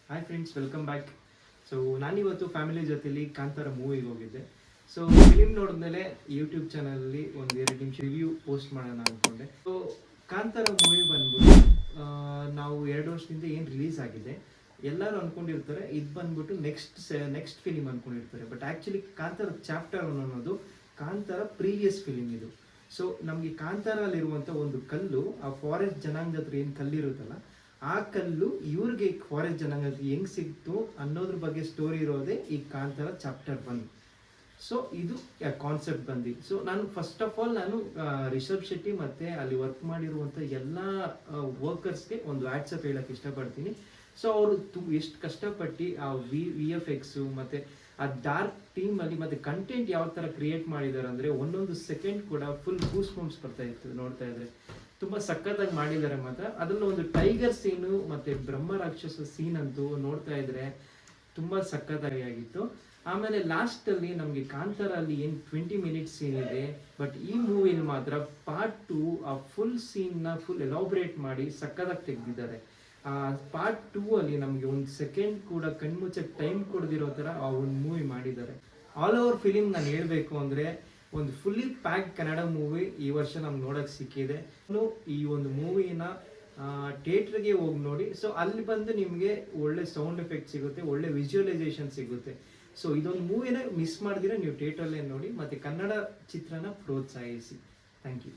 Hi friends, welcome back. So ನಾನಿವತ್ತು family ಜೊತೆಲಿ ಕಾಂತಾರ ಮೂವಿಗೆ ಹೋಗಿದ್ದೆ. ಸೊ ಫಿಲಿಮ್ ನೋಡಿದ್ಮೇಲೆ ಯೂಟ್ಯೂಬ್ ಚಾನಲಲ್ಲಿ ಒಂದು 2 ನಿಮಿಷ ರಿವ್ಯೂ ಪೋಸ್ಟ್ ಮಾಡೋಣ ಅಂದ್ಕೊಂಡೆ. ಸೊ ಕಾಂತಾರ ಮೂವಿ ಬಂದ್ಬಿಟ್ಟು ನಾವು 2 ವರ್ಷದಿಂದ ಏನು ರಿಲೀಸ್ ಆಗಿದೆ, ಎಲ್ಲರೂ ಅಂದ್ಕೊಂಡಿರ್ತಾರೆ ಇದು ಬಂದ್ಬಿಟ್ಟು ನೆಕ್ಸ್ಟ್ ಫಿಲಿಮ್ ಅಂದ್ಕೊಂಡಿರ್ತಾರೆ. ಬಟ್ ಆ್ಯಕ್ಚುಲಿ ಕಾಂತಾರ ಚಾಪ್ಟರ್ ಅನ್ನೋದು ಕಾಂತಾರ ಪ್ರೀವಿಯಸ್ ಫಿಲಿಮ್ ಇದು. ಸೊ ನಮಗೆ ಕಾಂತಾರಲ್ಲಿರುವಂಥ ಒಂದು ಕಲ್ಲು, ಆ ಫಾರೆಸ್ಟ್ ಜನಾಂಗದ ಹತ್ರ ಏನು ಕಲ್ಲಿರುತ್ತಲ್ಲ, ಆ ಕಲ್ಲು ಇವ್ರಿಗೆ ಫಾರೆಸ್ಟ್ ಜನಾಂಗದ ಹೆಂಗ್ ಸಿಕ್ತು ಅನ್ನೋದ್ರ ಬಗ್ಗೆ ಸ್ಟೋರಿ ಇರೋದೇ ಈ ಕಾಂತಾರ ಚಾಪ್ಟರ್ 1. ಸೊ ಇದು ಕಾನ್ಸೆಪ್ಟ್ ಬಂದು. ಸೊ ನಾನು first of all Rishab Shetty ಮತ್ತು ಅಲ್ಲಿ ವರ್ಕ್ ಮಾಡಿರುವಂಥ ಎಲ್ಲ ವರ್ಕರ್ಸ್ಗೆ ಒಂದು ವಾಟ್ಸಪ್ ಹೇಳಕ್ಕೆ ಇಷ್ಟಪಡ್ತೀನಿ. ಸೊ ಅವರು ಎಷ್ಟು ಕಷ್ಟಪಟ್ಟು ಆ VFX ಮತ್ತು ಆ ಡಾರ್ಕ್ ಟೀಮಲ್ಲಿ ಮತ್ತು ಕಂಟೆಂಟ್ ಯಾವ ಥರ ಕ್ರಿಯೇಟ್ ಮಾಡಿದ್ದಾರೆ ಅಂದರೆ, ಒಂದೊಂದು ಸೆಕೆಂಡ್ ಕೂಡ ಫುಲ್ ಗೂಸ್ ಬಂಪ್ಸ್ ಬರ್ತಾ ಇತ್ತು ನೋಡ್ತಾ ಇದ್ರೆ. ತುಂಬ ಸಖತ್ತಾಗಿ ಮಾಡಿದ್ದಾರೆ. ಮಾತ್ರ ಅದರಲ್ಲಿ ಒಂದು ಟೈಗರ್ ಸೀನು ಮತ್ತು ಬ್ರಹ್ಮ ರಾಕ್ಷಸ ಸೀನ್ ಅಂತೂ ನೋಡ್ತಾ ಇದ್ರೆ ತುಂಬ ಸಖತ್ತಾಗಿ ಆಗಿತ್ತು. ಆಮೇಲೆ ಲಾಸ್ಟಲ್ಲಿ ನಮಗೆ ಕಾಂತಾರಲ್ಲಿ ಏನು 20 ಮಿನಿಟ್ಸ್ ಸೀನ್ ಇದೆ, ಬಟ್ ಈ ಮೂವಿಲಿ ಮಾತ್ರ ಪಾರ್ಟ್ 2 ಆ ಫುಲ್ ಸೀನ್ನ ಫುಲ್ ಎಲಾಬ್ರೇಟ್ ಮಾಡಿ ಸಖತ್ತಾಗಿ ತೆಗೆದಿದ್ದಾರೆ. ಪಾರ್ಟ್ 2 ಅಲ್ಲಿ ನಮಗೆ ಒಂದು ಸೆಕೆಂಡ್ ಕೂಡ ಕಣ್ಮುಚ್ಚಕ್ಕೆ ಟೈಮ್ ಕೊಡದಿರೋ ಥರ ಆ ಒಂದು ಮೂವಿ ಮಾಡಿದ್ದಾರೆ. ಆಲ್ ಓವರ್ ಫಿಲಿಮ್ ನಾನು ಹೇಳಬೇಕು ಅಂದರೆ ಒಂದು ಫುಲ್ಲಿ ಪ್ಯಾಕ್ ಕನ್ನಡ ಮೂವಿ ಈ ವರ್ಷ ನಮ್ಗೆ ನೋಡೋಕ್ಕೆ ಸಿಕ್ಕಿದೆ. ಈ ಒಂದು ಮೂವಿನ ಥಿಯೇಟ್ರಿಗೆ ಹೋಗಿ ನೋಡಿ. ಸೊ ಅಲ್ಲಿ ಬಂದು ನಿಮಗೆ ಒಳ್ಳೆ ಸೌಂಡ್ ಎಫೆಕ್ಟ್ ಸಿಗುತ್ತೆ, ಒಳ್ಳೆ ವಿಜುವಲೈಸೇಷನ್ ಸಿಗುತ್ತೆ. ಸೊ ಇದೊಂದು ಮೂವಿನ ಮಿಸ್ ಮಾಡಿದಿರ ನೀವು ಥಿಯೇಟ್ರಲ್ಲೇ ನೋಡಿ, ಮತ್ತು ಕನ್ನಡ ಚಿತ್ರನ ಪ್ರೋತ್ಸಾಹಿಸಿ. Thank you.